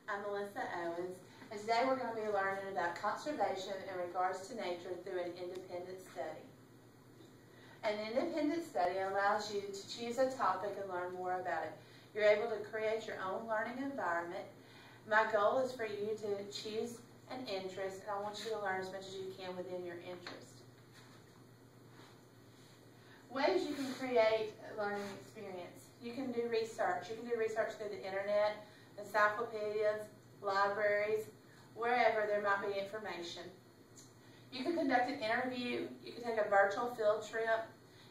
I'm Melissa Owens, and today we're going to be learning about conservation in regards to nature through an independent study. An independent study allows you to choose a topic and learn more about it. You're able to create your own learning environment. My goal is for you to choose an interest, and I want you to learn as much as you can within your interest. Ways you can create a learning experience. You can do research. You can do research through the internet, encyclopedias, libraries, wherever there might be information. You could conduct an interview. You could take a virtual field trip.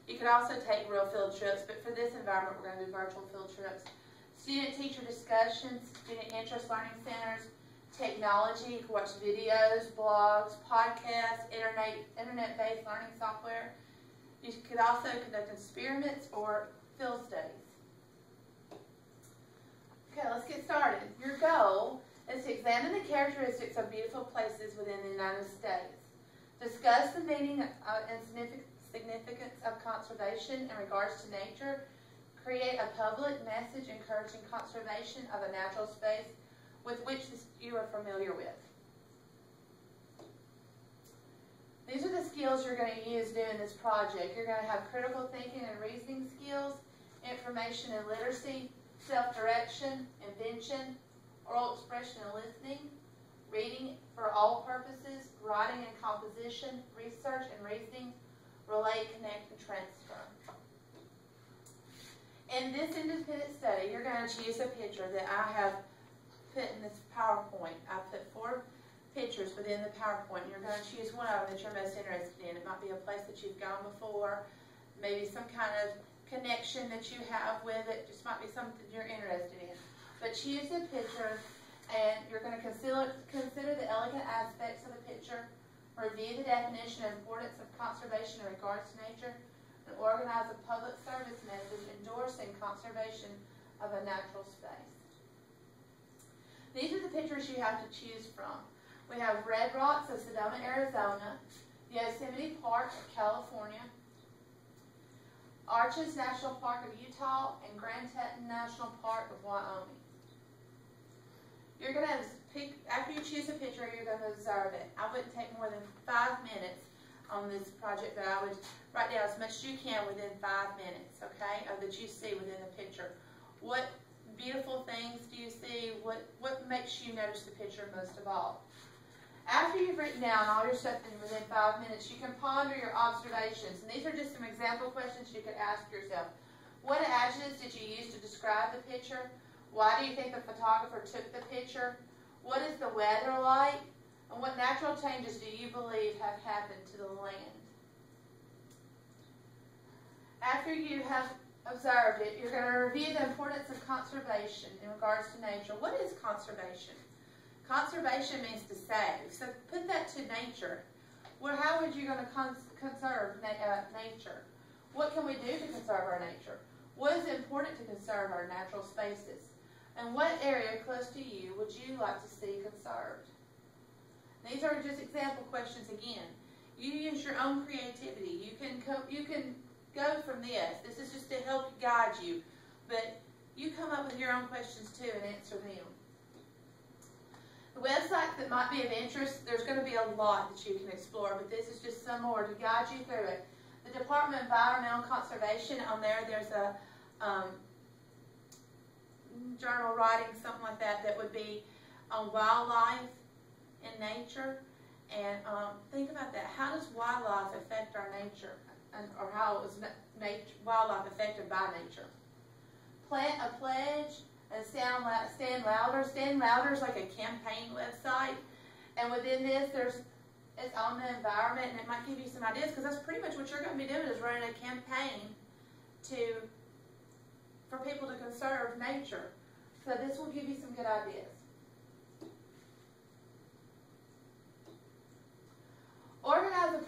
You could also take real field trips, but for this environment we're going to do virtual field trips. Student-teacher discussions, student interest learning centers, technology. You can watch videos, blogs, podcasts, internet-based learning software. You could also conduct experiments or field studies. Okay, let's get started. Your goal is to examine the characteristics of beautiful places within the United States. Discuss the meaning and significance of conservation in regards to nature. Create a public message encouraging conservation of a natural space with which you are familiar with. These are the skills you're going to use doing this project. You're going to have critical thinking and reasoning skills, information and literacy, self-direction, invention, oral expression and listening, reading for all purposes, writing and composition, research and reasoning, relate, connect, and transfer. In this independent study, you're going to choose a picture that I have put in this PowerPoint. I've put 4 pictures within the PowerPoint. You're going to choose one of them that you're most interested in. It might be a place that you've gone before, maybe some kind of connection that you have with it. Just might be something you're interested in. But choose a picture, and you're going to consider the elegant aspects of the picture, review the definition and importance of conservation in regards to nature, and organize a public service message endorsing conservation of a natural space. These are the pictures you have to choose from. We have Red Rocks of Sedona, Arizona, Yosemite Park of California, Arches National Park of Utah, and Grand Teton National Park of Wyoming. You're going to pick, after you choose a picture, you're going to observe it. I wouldn't take more than 5 minutes on this project, but I would write down as much as you can within 5 minutes, okay, of that you see within the picture. What beautiful things do you see? What makes you notice the picture most of all? After you've written down all your stuff within 5 minutes, you can ponder your observations. And these are just some example questions you could ask yourself. What adjectives did you use to describe the picture? Why do you think the photographer took the picture? What is the weather like? And what natural changes do you believe have happened to the land? After you have observed it, you're going to review the importance of conservation in regards to nature. What is conservation? Conservation means to save. So put that to nature. Well, how are you going to conserve nature? What can we do to conserve our nature? What is important to conserve our natural spaces? And what area close to you would you like to see conserved? These are just example questions again. You use your own creativity. You can go from this. This is just to help guide you. But you come up with your own questions too and answer them. The website that might be of interest, there's going to be a lot that you can explore, but this is just some more to guide you through it. The Department of Environmental Conservation, on there's a journal writing, something like that, that would be on wildlife and nature. And think about that. How does wildlife affect our nature? Or how is wildlife affected by nature? Plant a pledge and stand louder. Stand louder is like a campaign website. And within this, it's on the environment, and it might give you some ideas, because that's pretty much what you're going to be doing, is running a campaign for people to conserve nature. So this will give you some good ideas. Organize a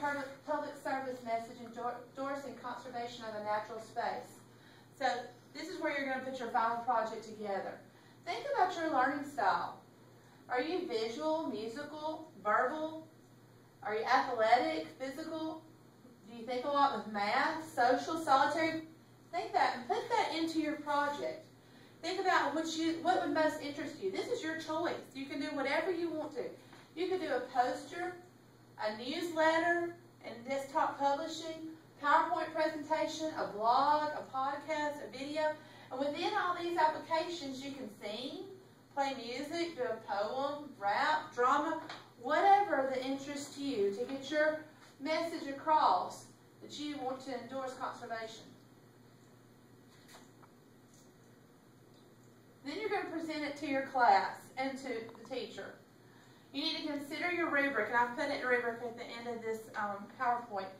public service message endorsing conservation of a natural space. So this is where you're going to put your final project together. Think about your learning style. Are you visual, musical, verbal? Are you athletic, physical? Do you think a lot with math, social, solitary? Think that and put that into your project. Think about what would most interest you. This is your choice. You can do whatever you want to. You could do a poster, a newsletter, and desktop publishing, PowerPoint presentation, a blog, a podcast, a video. And within all these applications, you can sing, play music, do a poem, rap, drama, whatever that interests you to get your message across that you want to endorse conservation. Then you're going to present it to your class and to the teacher. You need to consider your rubric, and I've put it in rubric at the end of this PowerPoint,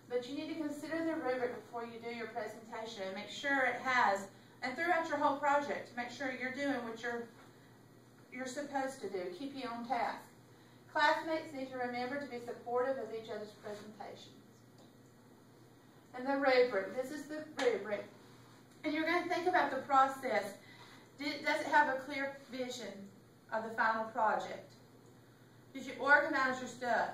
but you need to consider the rubric before you do your presentation and make sure it has, and throughout your whole project, make sure you're doing what you're supposed to do. Keep you on task. Classmates need to remember to be supportive of each other's presentations. And the rubric, this is the rubric. And you're going to think about the process. Does it have a clear vision of the final project? Did you organize your stuff?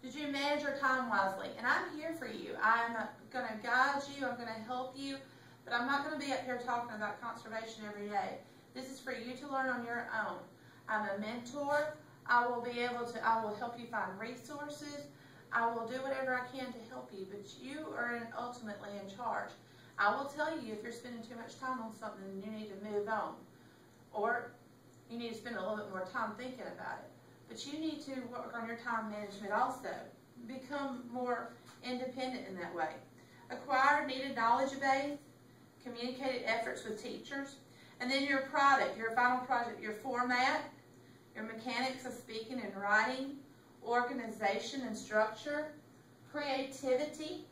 Did you manage your time wisely? And I'm here for you. I'm going to guide you. I'm going to help you. But I'm not going to be up here talking about conservation every day. This is for you to learn on your own. I'm a mentor. I will help you find resources. I will do whatever I can to help you. But you are ultimately in charge. I will tell you if you're spending too much time on something and you need to move on. Or you need to spend a little bit more time thinking about it. But you need to work on your time management also. Become more independent in that way. Acquire needed knowledge base. Communicated efforts with teachers. And then your product, your final project, your format, your mechanics of speaking and writing, organization and structure, creativity,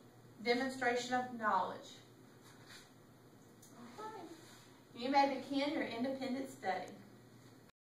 demonstration of knowledge. You may begin your independent study.